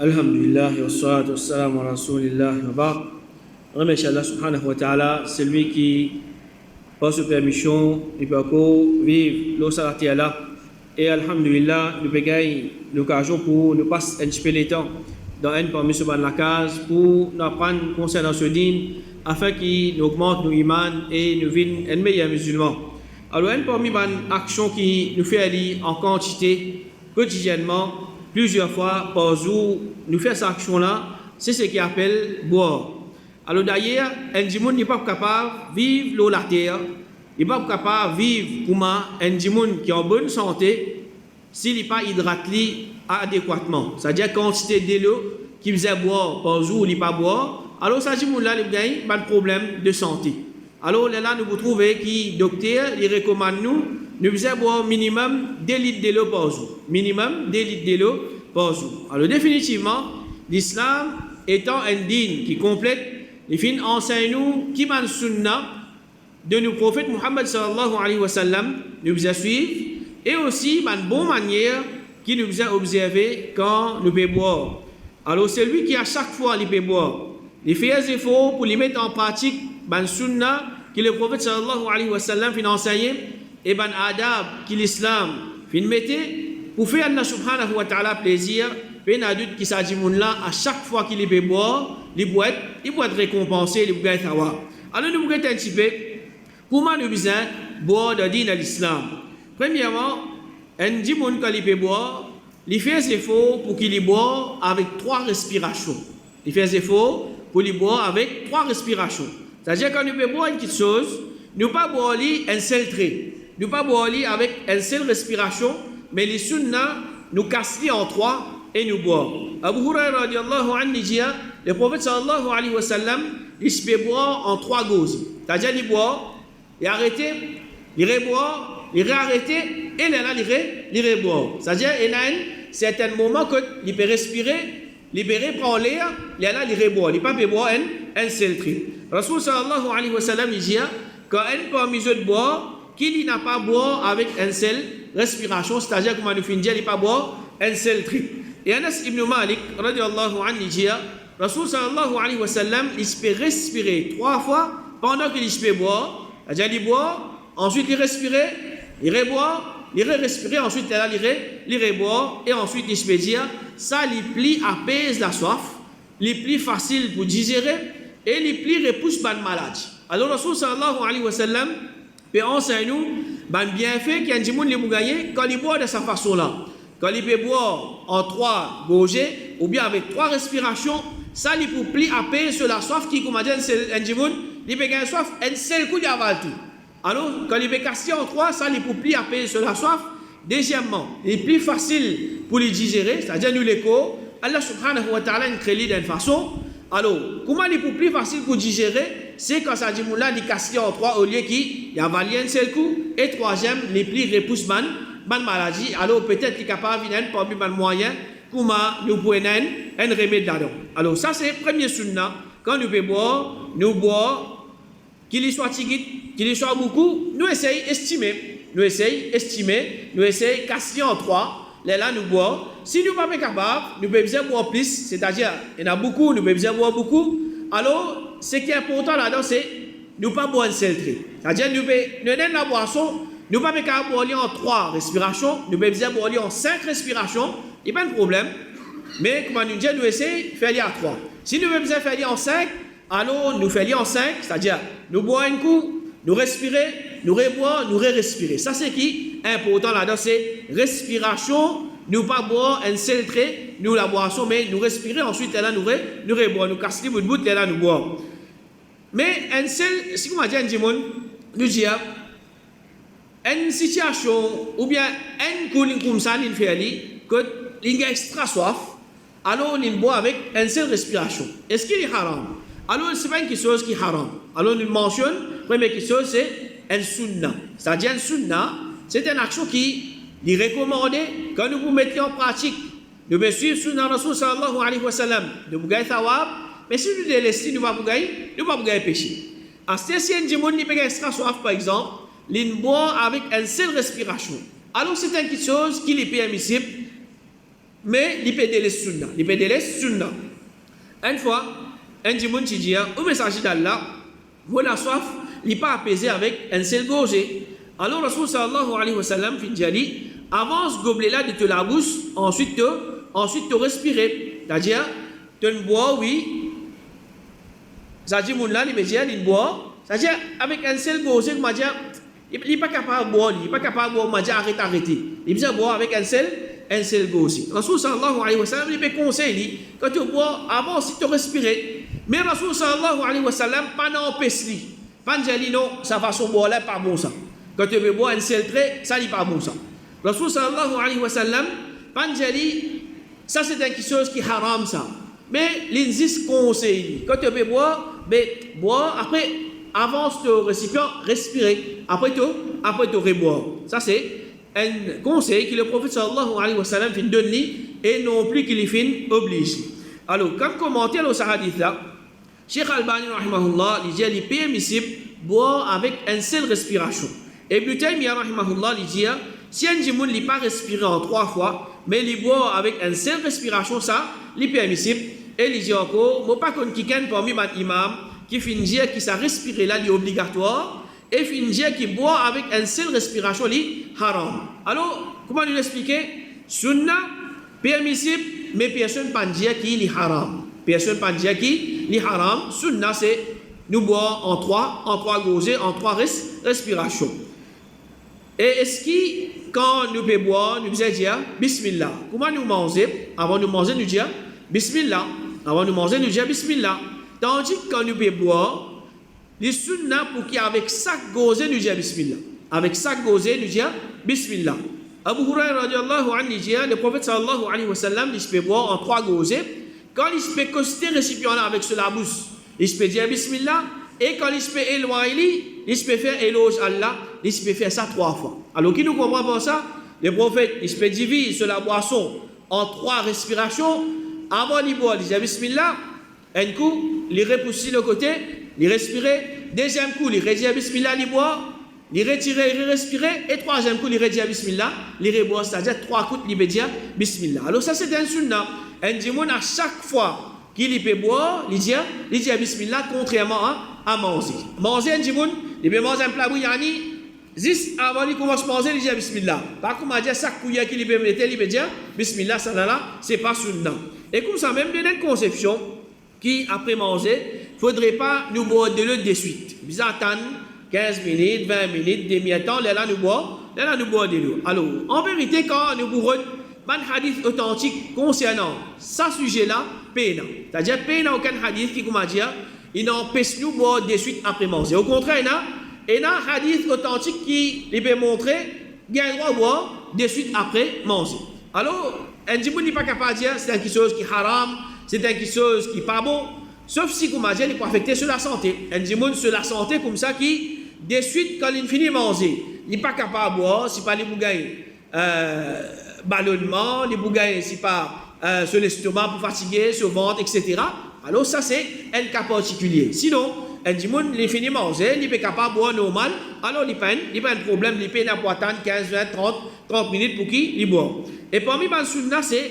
Alhamdulillah, wa salatu wa salam wa rasulillah wa ba'd. Remercie Allah subhanahu wa ta'ala, c'est lui qui, par sa permission, il peut vivre l'osarati Allah. Et Alhamdulillah, nous avons l'occasion pour nous passer un petit peu de temps dans un parmi ce ban la case pour nous apprendre concernant ce dîme afin qu'il augmente nos imans et nous vienne un meilleur musulman. Alors, un parmi les actions qui nous fait aller en quantité quotidiennement, plusieurs fois par jour, nous faisons cette action-là, c'est ce qu'on appelle boire. Alors d'ailleurs, un monde n'est pas capable de vivre l'eau la terre, il n'est pas capable de vivre comme un monde qui est en bonne santé s'il n'est pas hydraté adéquatement. C'est-à-dire quantité d'eau qu'il faisait boire par jour, il n'est pas boire. Alors ça dit là, il gagne pas de problème de santé. Alors là, nous vous trouvez que le docteur il recommande nous faisons boire minimum 2 litres d'eau par jour. Minimum 2 litres d'eau par jour. Alors définitivement, l'islam étant un dîne qui complète, il fin enseigne nous qui man sunna de nos prophètes Muhammad sallallahu alayhi wa sallam nous faisons suivre et aussi une bonne manière qui nous faisait observer quand nous pouvons boire. Alors c'est lui qui à chaque fois il peut boire. Il fait des efforts pour les mettre en pratique ban sunna que le prophète sallallahu alayhi wa sallam fin enseigné et ban adab que l'islam fin mettait pour faire Allah subhanahu wa ta'ala plaisir. Ben adulte qui s'agit là à chaque fois qu'il peut boire, il peut être récompensé, il peut être avoir. Alors nous regardons un petit peu comment nous besoin boire de din à l'islam. Premièrement, un dit monde quand il peut boire, il fait des efforts pour qu'il boive avec 3 respirations. Il fait des efforts pour lui boire avec 3 respirations. C'est-à-dire quand nous peut boire une petite chose, nous pas boire un seul trait. Nous pas boire avec une seule respiration, mais les sunnah nous cassent en 3 et nous boire. Abu Hurairah radiallahu anhu dit, le prophète sallallahu alayhi wa sallam, il se peut boire en 3 gauses. C'est-à-dire il boit, il arrête, il reboit, il réarrêter et là il reboit. C'est-à-dire il y a un certain moment que il peut respirer, il peut reprendre l'air, là il reboit. Il ne peut pas boire un seul trait. Rasul sallallahu alayhi wa sallam il dit, quand un parmi eux de boire, qu'il n'a pas boire avec une seule respiration, c'est-à-dire comme nous finissons, il n'a pas boire un seul trait. Et Anas ibn Malik, radiallahu anhu, dit, Rasul sallallahu alayhi wa sallam, il se peut respirer 3 fois pendant qu'il se peut boire. C'est-à-dire, il boit, ensuite il respire, il reboit, il respirer, ensuite il reboit, et ensuite il se peut dire, ça, les plis apaise la soif, les plis facile pour digérer, et les plis repoussent la maladie. Alors, Rasul sallallahu alayhi wa sallam, peut enseigner nous, bienfait qu'il y a des gens qui ont gagné quand il boit de cette façon-là. Quand il peut boire en 3 gorgées, ou bien avec 3 respirations, ça il peut plier à paix sur la soif qui, comme a dit un djimoun, il peut gagner soif, un seul coup il avale tout. Alors, quand il peut casser en 3, ça il peut plier à paix sur la soif. Deuxièmement, il est plus facile pour les digérer, c'est-à-dire nous l'écho, Allah subhanahu wa ta'ala nous crée d'une façon. Alors, comment il est plus facile pour digérer? C'est quand ça dit là, il casse en 3 au lieu qu'il avale un seul coup. Et troisième, les plis repoussent ban maladie, alors peut-être qu'il est capable de venir parmi les moyens, comment nous pouvons un remède là-dedans. Alors ça c'est le premier sunna, quand nous pouvons nous boire, qu'il y soit tigit, qu'il y soit beaucoup, nous essayons d'estimer, nous essayons de casser en 3, là nous boire. Si nous ne sommes pas capables, nous pouvons boire plus, c'est-à-dire, il y en a beaucoup, nous pouvons boire beaucoup, alors ce qui est important là-dedans c'est, nous ne pas boire un seul trait. C'est-à-dire, nous pouvons la boisson, nous ne pouvons pas boire en 3 respirations, nous pouvons boire en 5 respirations, il n'y a pas de problème. Mais comme nous disons, nous essayons de faire en 3. Si nous pouvons faire en 5, alors nous faisons en 5, c'est-à-dire nous boire un coup, nous respirer, nous reboire, nous respirer. Ça c'est qui est important là-dedans, c'est respiration, nous ne pas boire un seul trait, nous la boisson, mais nous respirer, ensuite là nous reboire, nous casser le bout, là nous boire. Mais un seul, si vous m'avez dit un dimon, nous disons, une situation ou bien un cooling comme ça, il fait que il a extra soif, alors il boit avec une seule respiration. Est-ce qu'il est haram? Alors ce n'est pas une chose qui est haram. Alors il mentionne, la première chose c'est un sunnah. C'est-à-dire un sunnah, c'est une action qui est recommandée quand nous vous mettez en pratique. Nous devons suivre sunnah Rasul sallallahu alayhi wa sallam. Nous devons gagner thawab, mais si nous délaissons, nous ne pouvons pas gagner péché. À ce si un dimon qui a extra soif par exemple, il boit avec une seule respiration. Alors c'est une chose qui est permissible mais il peut délaisser sunna. Il peut délaisser sunna. Une fois, un dimoun qui dit, au messager d'Allah, voilà soif, il n'est pas apaisé avec un seul gosé. Alors, Rasul sallallahu alayhi wa sallam, dit, avance gobelet là de te la bouche, ensuite te respirer. C'est-à-dire, tu bois, oui. C'est-à-dire, mon là, il me dit, il boit. C'est-à-dire, avec un seul gosé, il n'est pas capable de boire, il n'est pas capable de boire, il m'a dit, arrêtez. Il peut boire avec un seul gosé. Rasul sallallahu alayhi wa sallam, il peut conseiller, quand tu bois, avance, tu respirer. Mais Rasul sallallahu alayhi wa sallam, pas n'empêche lui. Pas dire, non, sa façon de boire là, pas bon ça. Quand tu veux boire un seul trait, ça n'est pas bon ça. Rasul sallallahu alayhi wa sallam, pas dire, ça c'est quelque chose qui est haram ça. Mais l'insiste conseille. Quand tu veux boire, bois, après, avance ton récipient, respirer. Après tu reboire. Ça c'est un conseil que le prophète sallallahu alayhi wa sallam donne et non plus qu'il est obligé. Alors, comme commentaire au hadith là, Cheikh Albani rahimahullah, il dit qu'il est permissible boire avec une seule respiration. Et Ibn Taymiyyah rahimahullah, il dit si un djimoun n'est pas respiré en 3 fois, mais il boit avec une seule respiration, ça, il est permissible. Et il dit encore, moi pas qu'on quelqu'un parmi les imams qui finit que ça respirer là, il est obligatoire, et finit qui boit avec une seule respiration, il est haram. Alors, comment nous l'expliquer? Sunna, permissible, mais personne ne peut dire qu'il est haram. Personne ne peut dire qu'il est haram. Sunna, c'est nous boire en 3 gosées, en 3 respirations. Et est-ce que quand nous pouvons boire, nous pouvons dire Bismillah? Comment nous manger? Avant de manger, nous dire Bismillah. Avant de manger, nous dire Bismillah. Tandis que quand nous pouvons boire, les sunna pour qu'avec chaque gosée, nous dire Bismillah. Avec chaque gosée, nous dire Bismillah. Abu Hurairah radiallahu anhu dit, le prophète sallallahu alayhi wa sallam, il se peut boire en 3 gosées. Quand il se peut coster le récipient là avec la bouche, il se peut dire Bismillah. Et quand il se peut éloigner, il se peut faire éloge à Allah, il se peut faire ça 3 fois. Alors, qui nous comprend pour ça? Le prophète, il se peut diviser la boisson en 3 respirations. Avant de boire, il dit Bismillah. Un coup, il repousse le côté, il respire. Deuxième coup, il redit Bismillah, il boit. Il retire, il respire. Et troisième coup, il redit Bismillah, il reboit. C'est-à-dire 3 coups, il peut dire Bismillah. Alors, ça, c'est un sunnah. Un djimoun, à chaque fois qu'il peut boire, il dit Bismillah, contrairement à manger. Manger un djimoun, il peut manger un plat bouillani, juste avant de commencer à manger, il dit Bismillah. Par contre, il dit chaque cuillère qu'il peut mettre, il peut dire Bismillah, ça là, c'est pas sunnah. Et comme ça, même dans une conception qui, après manger, il ne faudrait pas nous boire de l'eau de suite. Nous attendre 15 minutes, 20 minutes, demi-temps, là nous boire de l'eau. Alors, en vérité, quand nous bourrons, un hadith authentique concernant ce sujet-là, c'est-à-dire aucun hadith qui, comme a dit, il n'empêche nous boire de suite après manger. Au contraire, il y a un hadith authentique qui peut montrer qu'il y a un droit de boire de suite après manger. Alors, un djimoun n'est pas capable de dire c'est quelque chose qui est haram, c'est quelque chose qui n'est pas bon, sauf si, comme a dit, il peut affecter sur la santé. Un djimoun sur la santé comme ça qui, de suite, quand il finit de manger, il n'est pas capable de boire, si pas les bougailles. Ballonnement, les bougailles, c'est pas sur l'estomac pour fatiguer, sur le ventre, etc. Alors ça c'est un cas particulier. Sinon, un djimoun, il finit de manger, il est capable de boire normal, alors il n'y a pas de problème, il peut attendre 15, 20, 30 minutes pour qu'il boit. Et parmi les sunna, c'est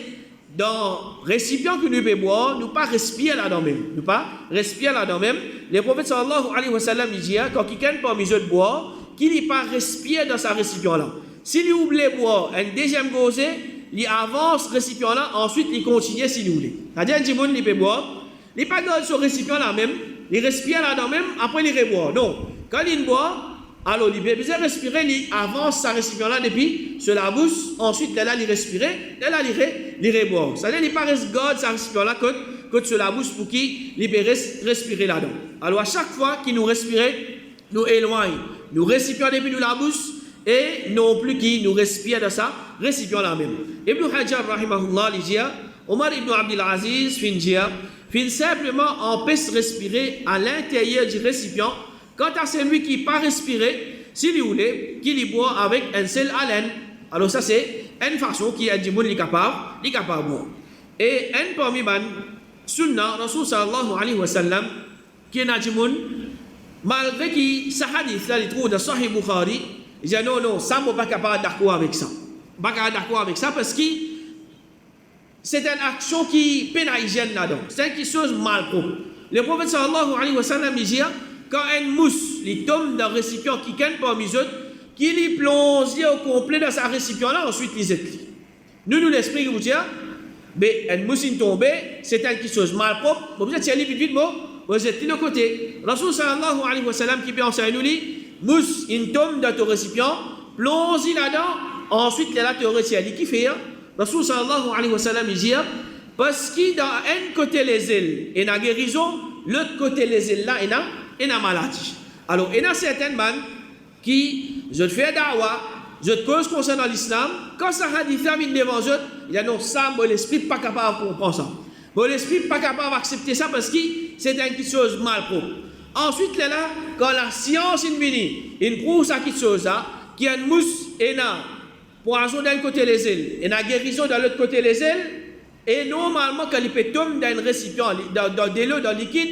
dans le récipient que nous pouvons boire, nous pas respirer là-dedans même. Nous pas respirer là-dedans même. Le prophète sallallahu alayhi wa sallam dit, quand quelqu'un parmi eux boire, qu'il n'est pas respirer dans sa récipient là. Si nous voulons boire un deuxième gosé, il avance ce récipient là, ensuite il continue si nous voulons. C'est-à-dire un djimoun, il peut boire, il n'est pas dans ce récipient là même, il respire là-dedans même, après il reboit. Non, quand il boit, alors il peut bien respirer, il avance sa récipient là depuis sur la bouche, ensuite là il respire, là il reboit. C'est-à-dire il ne peut pas garder sa récipient là que sur la bouche pour qu'il peut respirer là-dedans. Alors à chaque fois qu'il nous respire, nous éloigne, nous respirons depuis nous la bouche, et non plus qui nous respire de ça, récipient la même. Ibn Hajar, rahimahullah, il dit, Omar ibn Abdul Aziz, fin simplement empêche de respirer à l'intérieur du récipient, quant à celui qui n'a pas respiré, s'il voulait, qu'il y boit avec un seul haleine. Alors ça c'est une façon qui a dit qu'il est capable de boire. Et un parmi les sunnah, Rasul sallallahu alayhi wa sallam, qui est dit, malgré que ce hadith là, il trouve dans Sahih Bukhari, il dit non, ça, je ne suis pas capable d'accord avec ça. Je ne suis pas d'accord avec ça parce que c'est une action qui peine à hygiène là-dedans. C'est quelque chose mal propre. Le prophète sallallahu alayhi wa sallam dit, quand un mousse, il tombe dans un récipient qui gagne parmi eux, qui lui plonge au complet dans sa récipient là, ensuite il zette. Nous l'esprit qui vous dit, mais un mousse il tombe, c'est quelque chose mal propre. Vous êtes allé vite, vous êtes de côté. Rasul sallallahu alayhi wa sallam qui peut enseigner nous, mousse il tombe dans ton récipient, plonge là-dedans, ensuite là tu retires qui fait. Rasul sallallahu alayhi wa sallam dit, parce que dans un côté les ailes, il y a guérison, l'autre côté les ailes là, il y a maladie. Alors, il y a certaines bandes qui, je te fais dawa, je te cause concernant l'islam, quand ça hadith termine devant eux, il y a non, ça, bon, l'esprit n'est pas capable de comprendre ça. Bon, l'esprit n'est pas capable d'accepter ça parce que c'est une chose mal propre. Ensuite, là, quand la science est venue, il prouve ça quelque chose là, qui a une mousse et un poison d'un côté les ailes, et une guérison de l'autre côté les ailes, et normalement, quand il peut tomber dans un récipient, dans de l'eau, dans le liquide,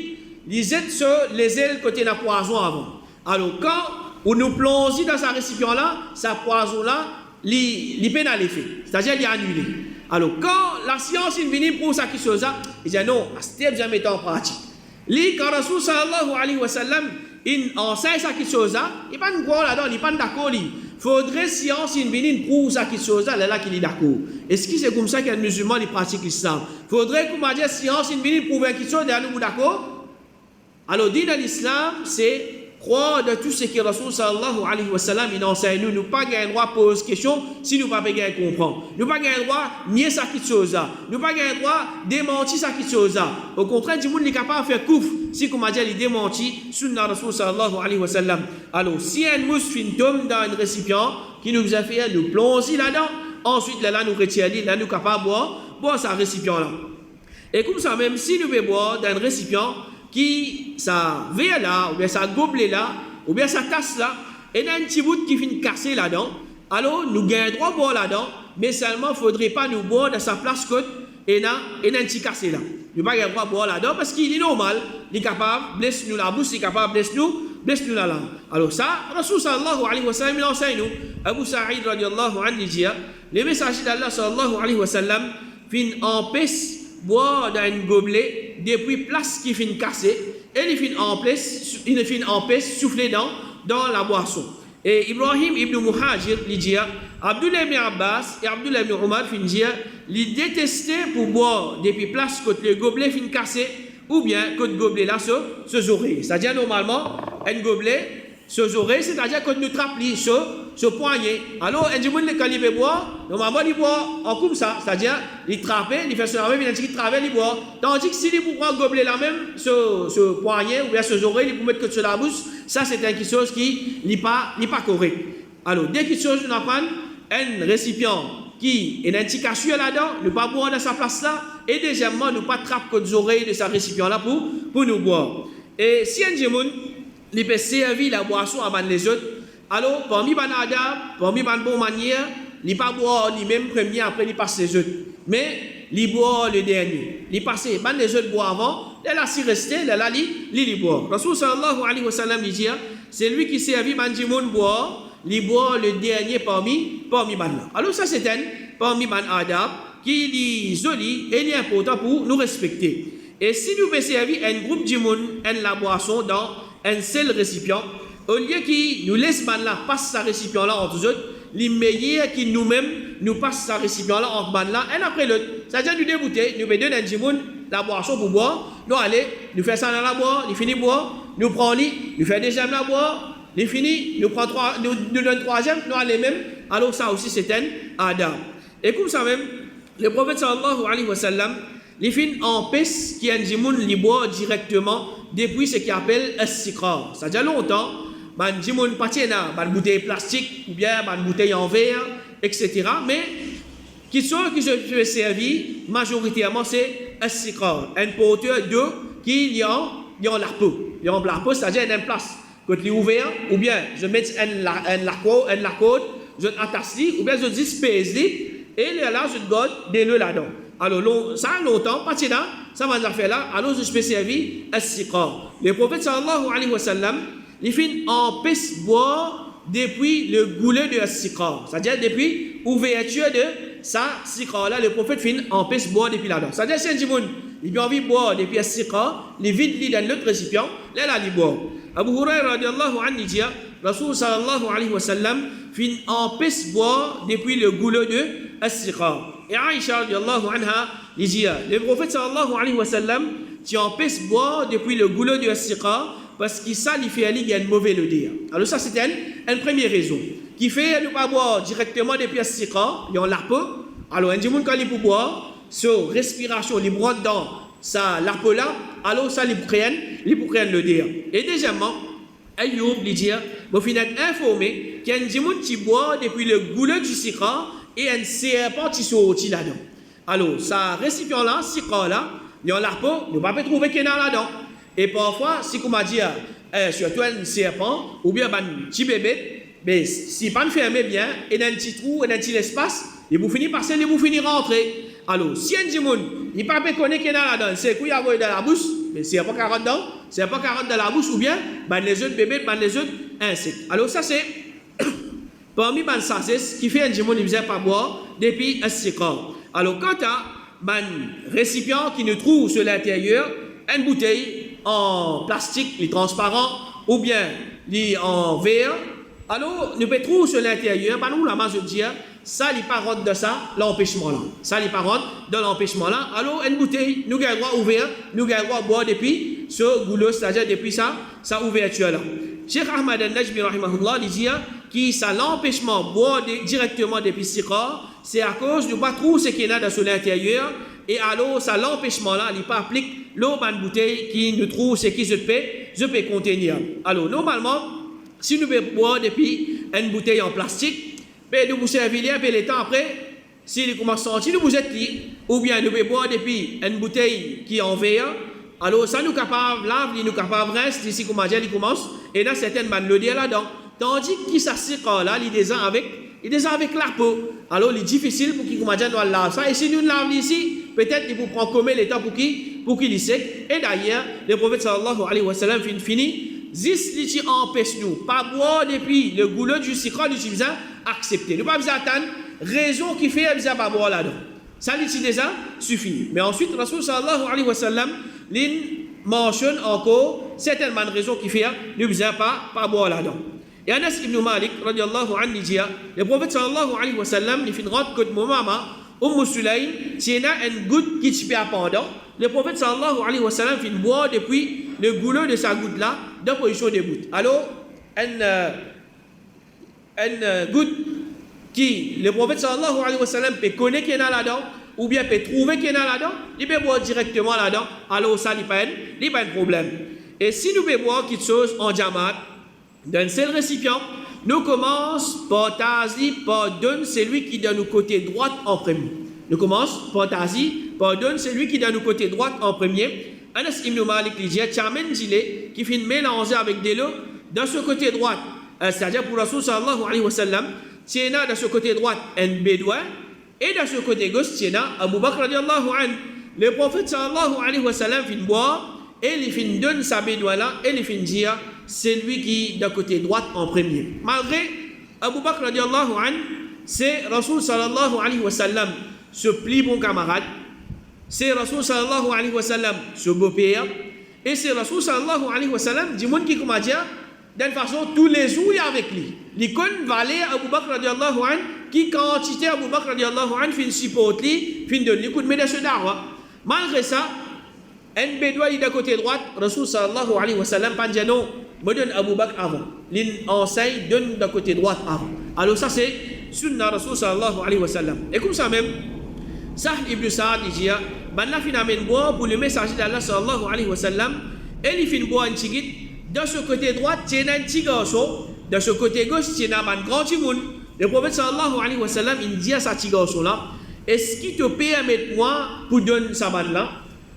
ils aident sur les ailes côté d'un poison avant. Alors, quand on nous plonge dans ce récipient-là, ce poison-là, il peut aller l'effet, c'est-à-dire il est annulé. Alors, quand la science est venue pour ça, quelque chose, il dit non, c'est jamais mettre en pratique. Quand Rasul sallallahu alayhi wa sallam enseigne ça, quelque chose, il n'est pas d'accord là-dedans, il n'est pas d'accord. Il faudrait science une venue pour ça quelque chose là qu'il est d'accord. Est-ce que c'est comme ça qu'un musulman il pratique l'islam? Il faudrait qu'on m'a dit science une venue pour quelque chose et nous d'accord. Alors dit dans l'islam c'est croire de tout ce que Rasul sallallahu alayhi wa sallam il enseigne nous pas gain droit poser question si nous pas gain comprendre. Nous pas gain droit nier ça quelque chose là. Nous pas gain droit démentir ça quelque chose là. Au contraire du monde est capable de faire couf si comme a dit il démentit sunna Rasul sallallahu alayhi wa sallam. Alors si un musulman tombe dans un récipient qui nous a fait nous plonger là-dedans, ensuite là nous retirer là nous capable boire ça récipient là. Et comme ça même si nous veut boire dans un récipient qui ça verre là, ou bien ça gobelet là, ou bien ça tasse là, et un petit bout qui finit casser là-dedans, alors nous gagnons droit boire là-dedans, mais seulement il ne faudrait pas nous boire dans sa place côte et un petit cassé là. Nous pas gagnons droit boire là-dedans parce qu'il est normal, il est capable, blesse nous la bouche, il est capable, blesse nous la langue. Alors ça, Rasul sallallahu alayhi wa sallam, il enseigne nous, Abu Sa'id radiallahu anhu dit, le messager d'Allah sallallahu alayhi wa sallam, fin empêche boire dans un gobelet depuis place qui finit cassée et il finit empêche souffler dans la boisson. Et Ibrahim ibn Muhajir il dit Abdullah ibn Abbas et Abdullah ibn Omar fin dire il détestait pour boire depuis place quand le gobelet finit cassé ou bien quand le gobelet là se oreilles. C'est-à-dire normalement un gobelet se oreilles, c'est-à-dire quand nous trappe ce poignet. Alors, un jour, quand il veut boire, normalement, il boit en comme ça, c'est-à-dire, il trappe, il fait son même, il trappe, il boit. Tandis que s'il prend un gobelet là même, ce poignet, ou bien ce oreille, il peut mettre que sur la bouche, ça, c'est quelque chose qui n'est pas correct. Alors, dès qu'il chose, nous apprend un récipient qui est un petit cassure là-dedans, ne pas boire dans sa place là, et deuxièmement, ne pas trapper les oreilles de ce récipient là pour nous boire. Et si un jour, il peut servir la boisson avant les autres, alors, parmi les adab, parmi les bonnes manières, il ne pas boire lui-même premier, après il passe les autres. Mais il boit le dernier. Il passe, les autres boivent avant, là, s'il restait, là, il boit. Rasul sallallahu alayhi wa sallam dit, c'est lui qui servit Manjimoun boire, il boit le dernier parmi les là. Alors, ça, c'est un parmi les adab qui est joli et est important pour nous respecter. Et si nous pouvons servir un groupe de monde, la boisson dans un seul récipient, au lieu qu'il nous laisse là passe sa récipient là entre eux, les meilleurs qui nous-mêmes nous passe sa récipient là entre là un après l'autre. C'est-à-dire nous débouter, nous donner un petit monde la boisson pour boire, nous aller, nous faire ça dans la boire, nous finit boire, nous prenons lit, nous faire deuxième la boire, nous finit, nous prenons trois, nous donne troisième, nous aller même. Alors ça aussi c'est un adab. Et comme ça même, le prophète sallallahu alayhi wa sallam, les fins empêchent qu'il y ait un jimoun qui boit directement depuis ce qu'il appelle as-sikar. Ça fait longtemps, man jimoun parti na ban bouteille plastique ou bien ban bouteille en verre, etc. Mais qui sont qui se fait servir majoritairement c'est as-sikar, un porteur d'eau qui y a la peau, il y a la peau, c'est-à-dire une place. Quand il est ouvert, ou bien je mets un lacode, je attache ou bien je dispose et là je garde des nœuds là-dedans. Alors, ça a longtemps, parti là, ça va nous faire là, alors je peux servir as-sikar. Le prophète sallallahu alayhi wa sallam, il fait empêche boire depuis le goulet de as-sikar, c'est-à-dire depuis l'ouverture ça, siqa là, le prophète fin empêche boire depuis là-dedans. C'est-à-dire, si un djimoun, il a envie de boire depuis un siqa, il vide dans l'autre récipient, là, il boit. Abu Hurairah radiallahu anhu dit, Rasul sallallahu alayhi wa sallam, fin empêche boire depuis le goulot de siqa. Et Aïcha radiallahu anha, il dit, le prophète sallallahu alayhi wa sallam, tu empêches boire depuis le goulot de siqa, parce que ça, il fait aller, il y a une mauvaise odeur. Alors ça, c'est une première raison. Qui fait ne pas boire directement depuis le siqa, il y a l'arpe. Alors, un djimoun quand il peut boire, sur respiration, il broie dans ça, l'arpe là, alors ça, il peut prendre l'odeur. Et deuxièmement, Ayoub, il dit, il faut être informé qu'il y a un djimoun qui boit depuis le goulot du siqa et un serpent qui sortit là-dedans. Alors, ça, récipient là, siqa là, il y a l'arpe, il ne peut pas trouver qu'il y a là-dedans. Et parfois, si on m'a dit, surtout un serpent, ou bien un petit bébé, mais si pas fermé bien, et dans un petit trou, et dans un petit espace, il vous finit par il vous finit rentrer. Alors, si un djimoun, il ne peut pas connaître qu'il y a là-dedans, c'est qu'il y a dans la bouche, mais c'est pas 40 dedans, c'est pas 40 dans la bouche, ou bien les autres bébés, les autres insectes. Alors, ça c'est parmi les sagesse qui fait un djimoun, il ne faisait pas boire depuis un siqa. Alors, quant à un récipient qui nous trouve sur l'intérieur, une bouteille en plastique, transparent, ou bien en verre, alors nous pouvons trouver sur l'intérieur, nous la masse de dire, ça n'est pas rentre de ça, l'empêchement là. Ça n'est pas rentre de l'empêchement là. Alors une bouteille, nous avons droit ouvert, nous avons droit boire depuis ce goulot, c'est-à-dire depuis ça ouverture là. Cheikh Ahmad al-Najmi rahimahullah dit que ça l'empêchement boire directement depuis siqa, c'est à cause de pas trouver ce qu'il y a dans l'intérieur. Et alors, ça l'empêchement là, il n'est pas appliqué l'eau dans une bouteille qui nous trouve ce qui se peut contenir. Alors, normalement, si nous pouvons boire depuis une bouteille en plastique, ben, nous vous servir un peu le temps après, s'il commence à sentir, nous vous êtes dit, ou bien nous pouvons boire depuis une bouteille qui est en verre, alors ça nous capable, là, nous capable reste, ici, comme il commence, et dans certaines man le dire là-dedans. Tandis que ça siqa là, il est avec la peau. Alors, il est difficile pour qu'il doit laver ça. Et si nous lavons ici, peut-être il vous prend combien de temps pour qu'il y sec. Et d'ailleurs, le prophète sallallahu alayhi wa sallam fini, zis li empêche nous, pas boire depuis le goulot du siqa, nous devons accepter. Nous ne pouvons pas attendre raison qui fait nous pas boire là-dedans. Ça, déjà suffit. Mais ensuite, Rasul sallallahu alayhi wa sallam, il mentionne encore certainement raisons qui fait nous ne devons pas boire là-dedans. Et Anas ibn Malik, radiallahu anhu, dit, le prophète sallallahu alayhi wa sallam, il fait une grande côte de maman, Sulaym, s'il y a une goutte qui te fait pendant, le prophète sallallahu alayhi wa sallam fait boire depuis le goulot de sa goutte là, dans la position de goutte. Alors, une goutte qui, le prophète sallallahu alayhi wa sallam, peut connaître qu'il y en a là-dedans, ou bien peut trouver qu'il y en a là-dedans, il peut boire directement là-dedans, alors ça, il n'y a pas de problème. Et si nous pouvons boire quelque chose en diamant, d'un seul récipient, nous commençons par donner celui qui est dans le côté droit en premier. Nous commençons par donner celui qui est dans le côté droit en premier. Anas ibn Malik dit, Tchamen gilet qui fait mélanger avec de l'eau dans ce côté droit. C'est-à-dire pour Rasul sallallahu alayhi wa sallam, tiens dans ce côté droit un bédouin et dans ce côté gauche tiens Abu Bakr radiallahu anhu. Le prophète sallallahu alayhi wa sallam fait boire et il fait donner sa bédouin là et il fait dire c'est lui qui d'un côté droit en premier. Malgré Abu Bakr radiallahu anhu, c'est Rasul sallallahu alayhi wa sallam, ce pli bon camarade, c'est Rasul sallallahu alayhi wa sallam, ce beau-père, et c'est Rasul sallallahu alayhi wa sallam, du monde qui comment dire, d'une façon tous les jours il est avec lui. L'icône valait Abu Bakr radiallahu anhu, qui quantité Abu Bakr radiallahu anhu fin supporte lui, fin de l'écoute, mais de ce darwa. Malgré ça, un bédouin d'un côté droit, Rasul sallallahu alayhi wa sallam, pas dire non. Me donne Abu Bakr avant. L'enseigne donne d'un côté droit avant. Alors ça c'est Sunna Rasul sallallahu alayhi wa sallam. Et comme ça même, Sahl ibn Sa'ad dit, Banna finalement boire pour le messager d'Allah sallallahu alayhi wa sallam, et il finit boire un tigit. Dans ce côté droit, il y a un petit garçon. Dans ce côté gauche, il y a un grand timoun. Le prophète sallallahu alayhi wa sallam, il dit à sa petit garçon là, est-ce qu'il te permet moi pour donner sa balle là?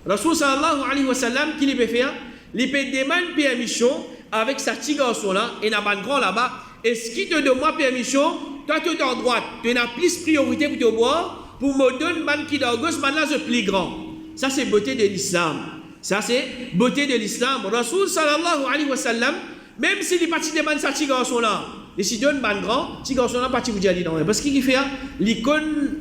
Rasul sallallahu alayhi wa sallam, qu'il peut faire? Il peut demander permission avec sa petit garçon là, et n'a pas de grand là-bas, est-ce qu'il te donne moi permission, toi tu es en droite, tu as plus priorité pour te boire, pour me donner man qui est en gauche, man là c'est plus grand. Ça c'est beauté de l'islam. Ça c'est beauté de l'islam. Rasul sallallahu alayhi wa sallam, même s'il est parti demander sa petit garçon là, et s'il donne man grand, petit garçon là parti vous dire non, parce qu'il fait l'icône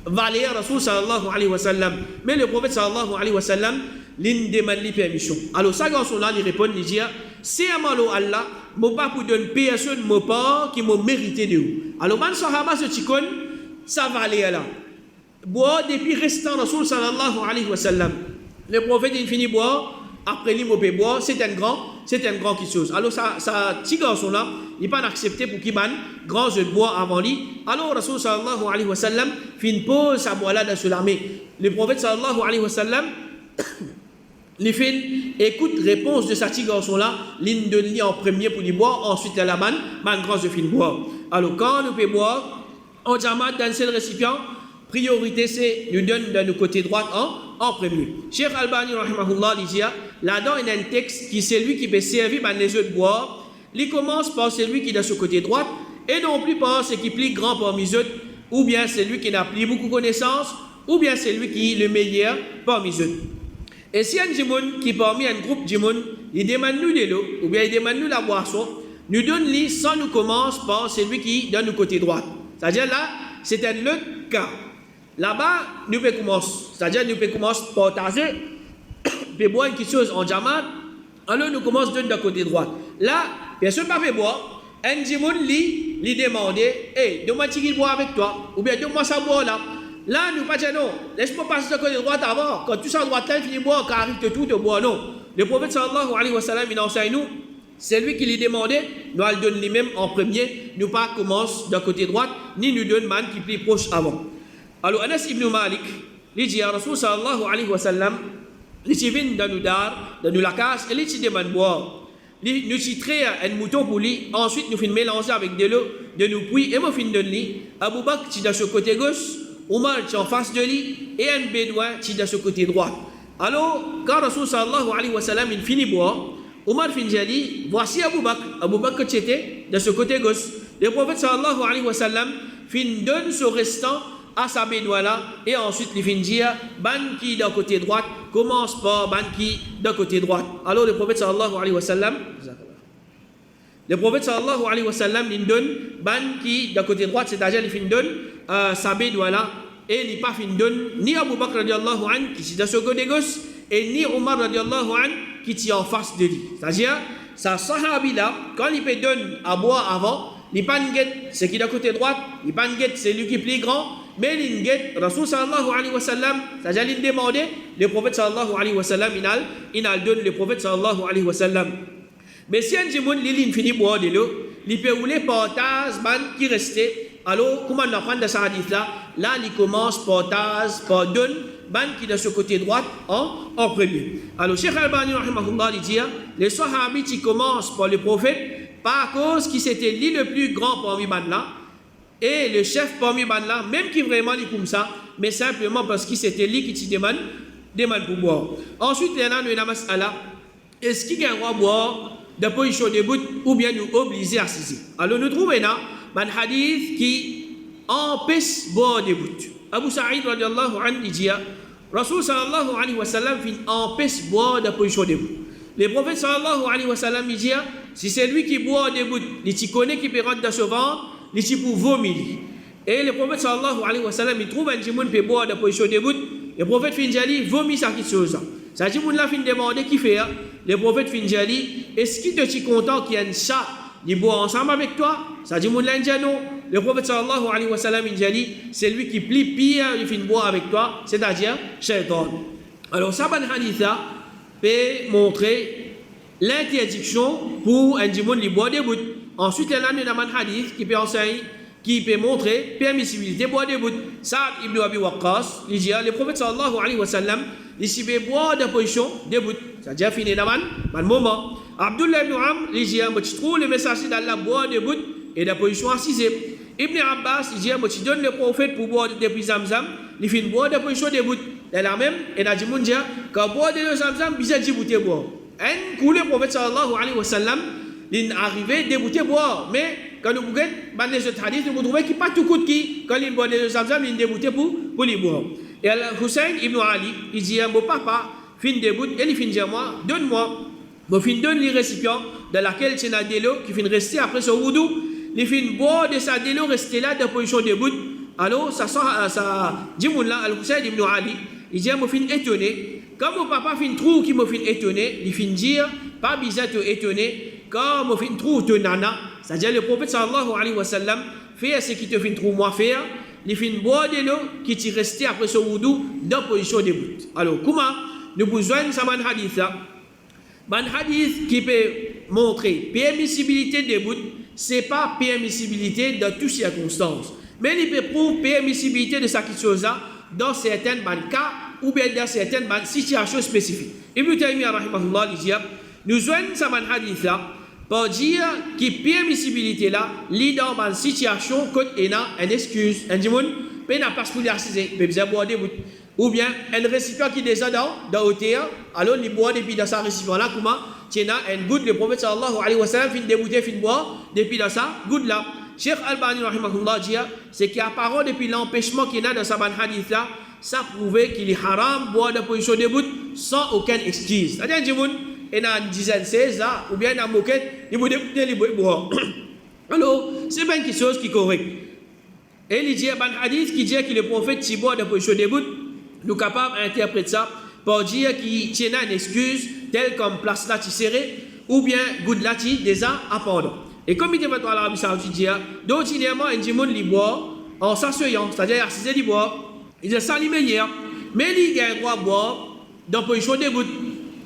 valer Rasul sallallahu alayhi wa sallam. Mais le prophète sallallahu alayhi wa sallam, l'in demande les permission. Alors, ça, garçon-là, il répond, il dit, c'est à malo Allah, mon pas pour donner personne, mon pas qui m'a mérité de vous. Alors, man sahaba se tikon, ça valer là. Boire depuis restant Rasul sallallahu alayhi wa sallam. Le prophète, il finit boire. Après lui, il boire, c'est un grand qui chose. Alors, ça, petit garçon-là, il n'est pas accepté pour qu'il ait grand jeu de bois avant lui. Alors, Rasul sallallahu alayhi wa sallam fait une pause, ça boit là dans l'armée. Le prophète sallallahu alayhi wa sallam, il fait écoute réponse de ce petit garçon-là, l'une de lui en premier pour lui boire, ensuite la man grand jeu fin boire. Alors, quand nous pouvons boire, on jama dans ce récipient, priorité c'est nous donne de nos côté droit en premier. Cheikh Albani rahimahullah dit là-dedans il y a un texte qui c'est lui qui peut servir par les autres boire. Il commence par celui qui est de ce côté droit et non plus par ce qui plie grand parmi eux ou bien celui qui n'a plus beaucoup de connaissances ou bien celui qui est le meilleur parmi eux. Et si un djimoun qui parmi un groupe djimoun il demande nous de l'eau ou bien il demande nous la boisson, nous donne lui sans nous commence par celui qui est de nos côté droit. C'est-à-dire là c'est un autre cas. Là-bas, nous pouvons commencer. C'est-à-dire, nous pouvons commencer par partager, puis boire quelque chose en diamant. Alors, nous commençons de côté droit. Là, bien sûr, pas fait boire. Un djimoun lui demandait, hey, donne-moi qu'il boit avec toi. Ou bien, donne-moi ça boire là. Là, nous pas dire non. Laisse-moi passer de côté droit avant. Quand tu sors droit là, il finit boire, car arrive tout de boire. Non. Le prophète sallallahu alayhi wa sallam, il enseigne nous. C'est lui qui lui demandait, nous allons donner lui-même en premier. Nous pas commence de côté droit, ni nous donne man qui plie proche avant. Alors, Anas ibn Malik, il dit à Rasul sallallahu alayhi wa sallam, il vient dans nos dar, dans nos lacages, et il demande boire. Nous titrons un mouton pour lui, ensuite nous finissons mélanger avec de l'eau, de nous puis, et nous finissons de lui. Abu Bakr, qui est dans ce côté gauche, Omar, qui est en face de lui, et un bédouin, qui est dans ce côté droit. Alors, quand Rasul sallallahu alayhi wa sallam, il finit boire, Omar finit de lui, voici Abu Bakr qui était dans ce côté gauche. Le prophète sallallahu alayhi wa sallam, finit donne ce restant à sa bédouane et ensuite il finit dire ban qui d'un côté droit commence par ban qui d'un côté droit. Alors le prophète sallallahu alayhi wa sallam il donne ban qui d'un côté droit, c'est-à-dire il finit donne sa bédouane et il pas finit donne ni Abu Bakr radiallahu anhu qui est dans ce côté gauche et ni Omar radiallahu anhu qui est en face de lui. C'est-à-dire sa sahabi là quand il peut donne à boire avant il pas guette ce qui est d'un côté droit, il pas guette c'est lui qui est plus grand. Mais l'ingé, Rasul sallallahu alayhi wa sallam, c'est-à-dire il demandait, le prophète sallallahu alayhi wa sallam, il donne le prophète sallallahu alayhi wa sallam. Mais si un djimoun, il finit boire de l'eau, il peut rouler par taz, ban qui restait. Alors, comment on apprend de ce hadith là? Là, il commence par taz, par donne, ban qui est de ce côté droit en premier. Alors, Cheikh Albani rahimahullah dit, les sahabis qui commencent par le prophète, par cause qui c'était lui le plus grand parmi ban là. Et le chef parmi les là, même qui vraiment dit comme ça, mais simplement parce que c'était lui qui te demande pour boire. Ensuite, il y a une mas'ala. Est-ce qu'il y a un droit boire de position debout ou bien nous obliger à assiser? Alors nous trouvons là un hadith qui empêche boire debout. Abu Sa'id radiallahu anhu dit Rasul sallallahu alayhi wa sallam empêche boire de position debout. Le prophète sallallahu alayhi wa sallam dit si c'est lui qui boit debout, il connaît qui peut rentrer dans ce ventre. Ici pour vomir. Et le prophète sallallahu alayhi wa sallam, il trouve un djimoun peut boire de position debout. Le prophète Finjali vomit ça quelque chose. Ça djimoun là fin demander qui fait. Le prophète Finjali, est-ce qu'il te content qu'il y a un chat, il boit ensemble avec toi? Ça djimoun là non. Le prophète sallallahu alayhi wa sallam, il dit, c'est lui qui plie pire, il finit boire avec toi, c'est-à-dire shaitan. Alors ça, ban hadith là, peut montrer l'interdiction pour un djimoun qui boit debout. Ensuite, il y a un hadith qui peut enseigner, qui peut montrer permissibilité de boire debout. Sa'd ibn Abi Waqqas, il dit, le prophète sallallahu alayhi wa sallam, il s'y peut boire de position debout. C'est-à-dire, fini dans un moment. Abdullah ibn Amr, il dit, je trouve le message d'Allah boire debout et de position assise. Ibn Abbas, il dit, je donne le prophète pour boire depuis Zamzam, il finit boire de position debout. Et là même, il a dit, quand boire de Zamzam, il a dit, bouter boire. Un coup, le prophète sallallahu alayhi wa sallam, il est arrivé débouter boire. Mais quand nous regardons les autres hadiths, nous trouvons qu'il n'y a pas tout coup de qui, quand il boit de Zamzam, il est débouté pour les boire. Et Hussein ibn Ali, il dit mon papa, fin déboute, et il finit dire moi, donne-moi. Bon, fin donne les récipients dans laquelle tu as de l'eau qui finit rester après son wudu. Il finit boire de sa de l'eau, rester là, de position debout. Alors, ça dit là, Al-Hussein ibn Ali, il dit, je suis étonné. Quand mon papa fait une trou qui me fait étonné, il fait dire, pas bizarre de étonné, quand mon fait une trou de nana, c'est-à-dire le prophète sallallahu alayhi wa sallam fait ce qui te fait une trou moi faire, il fait une boire de l'eau qui t'y resté après ce wudu dans position debout. Alors, comment nous besoin de ce hadith là? Un hadith qui peut montrer permissibilité debout, ce n'est pas permissibilité dans toutes circonstances. Mais il peut prouver permissibilité de cette chose-là dans certains cas ou bien dans certaines situations spécifiques. Ibn Taymiyyah rahimahullah dit, nous avons ce hadith là pour dire que permissibilité là, lit dans une situation quand il y a une excuse, un dimoun, il n'a pas pour l'assiser, il peut boire debout. Ou bien un récipient qui est déjà dans hauteur, alors il boit depuis dans ce récipient là, comment tu as un goutte, le prophète sallallahu alayhi wa sallam, fin débouter, fin boire depuis dans ça, goutte là. Cheikh Albani rahimahullah dit, c'est qu'il y a parole depuis l'empêchement qu'il y a dans ce hadith là, ça prouvait qu'il est haram boire de position debout sans aucune excuse. C'est-à-dire, il y a une dizaine, 16 là, ou bien une moquette, il boit debout, il boit. Alors, c'est pas quelque chose qui est correct. Et il dit, un hadith qui dit que le prophète, s'il boit de position debout, nous sommes capables d'interpréter ça pour dire qu'il tient une excuse, telle comme place là, serré, ou bien goutte là, déjà à pendant. Et comme il dit maintenant à l'Arabie Saoudite, donc il y a un djimoun qui boit en s'asseyant, c'est-à-dire assisé du bois, il est sans meilleur, mais il a le droit de boire dans la position debout,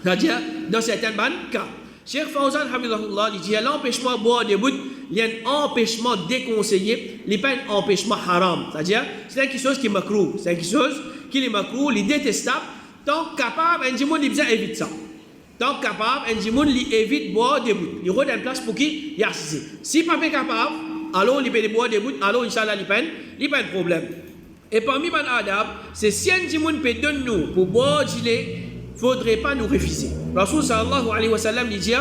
c'est-à-dire dans certains cas. Cheikh Fawzan Hamidullah dit l'empêchement de boire debout, il y a un empêchement déconseillé, il n'y a pas un empêchement haram, c'est-à-dire c'est quelque chose qui est makruh, c'est quelque chose qui est makruh, il est détestable, tant capable, un djimoun il évite ça. Donc, capable, un djimoun il évite de boire debout. Il y a une place pour qui il y a assisé. Si pas capable, alors il peut boire debout, alors Inch'Allah, il n'y a pas de problème. Et parmi les adab, c'est si un djimoun peut donner nous pour boire gilet, il ne faudrait pas nous refuser. Rasul sallallahu alayhi wa sallam dit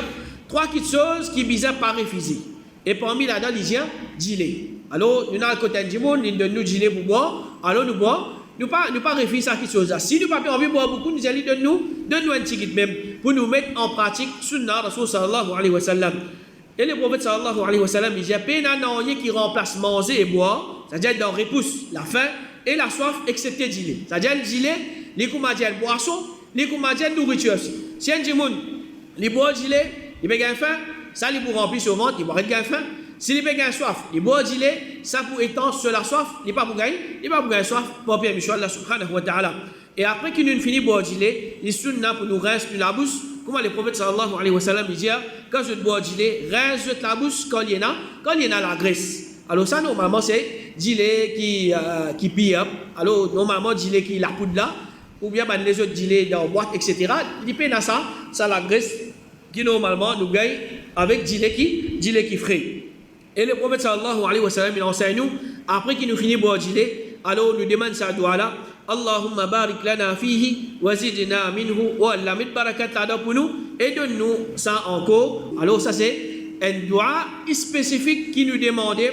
trois choses qui bizarres pas refuser. Et parmi les adab, il dit gilet. Alors, nous avons un côté un djimoun, il donne nous gilet pour boire, alors nous boire. Nous ne pas refuser ça quelque chose. Si nous n'avons pas envie de boire beaucoup, nous allons donner un ticket même pour nous mettre en pratique Sunnah Rasul sallallahu alayhi wa sallam. Et le prophète sallallahu alayhi wa sallam dit, il y a rien qui remplace manger et boire, c'est-à-dire dans repousse la faim et la soif, excepté le gilet. C'est-à-dire le gilet, les commandants de boisson, les commandants de nourriture aussi. Si un djimoun, il boit le gilet, il peut gagner faim, ça il pour remplir son ventre, il va gagner faim. Si il peut gagner soif, il boit le gilet, ça pour étendre sur la soif, il n'est pas pour gagner soif, pour permettre Allah subhanahu wa ta'ala. Et après qu'il nous finit de boire le gilet, il sunna pour nous rincer la bouche, comment le prophète sallallahu alayhi wa sallam dit, quand je bois le gilet, rince la bouche quand il y en a la graisse. Alors ça normalement c'est gilet qui pire, alors normalement gilet qui la poudre là, ou bien les autres gilets dans la boîte, etc. Il peut dans ça la graisse qui normalement nous gagne avec gilet qui frais. Et le prophète sallallahu alayhi wa sallam il enseigne nous, après qu'il nous finit de boire le gilet, alors nous demande sa doua là, Allahumma barik lana fihi wa zidna minhu wa allamit barakat là pour nous et donne-nous ça encore. Alors ça c'est un doua spécifique qui nous demandait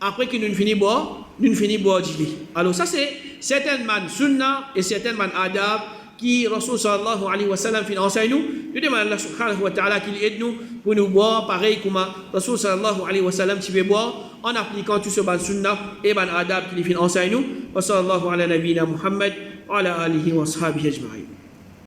après que nous finissons boire gilet. Alors ça c'est certainement sunnah et certainement adab qui Rasul sallallahu alayhi wa sallam enseigne nous. Nous demandons Allah subhanahu wa ta'ala qu'il aide nous pour nous boire pareil comme Rasul sallallahu alayhi wa sallam qui veut boire en appliquant tout ce ban sunnah et ban adab qu'il enseigne nous. Wa sallallahu ala nabina Muhammad wa ala alihi wa ashabihi ajma'in.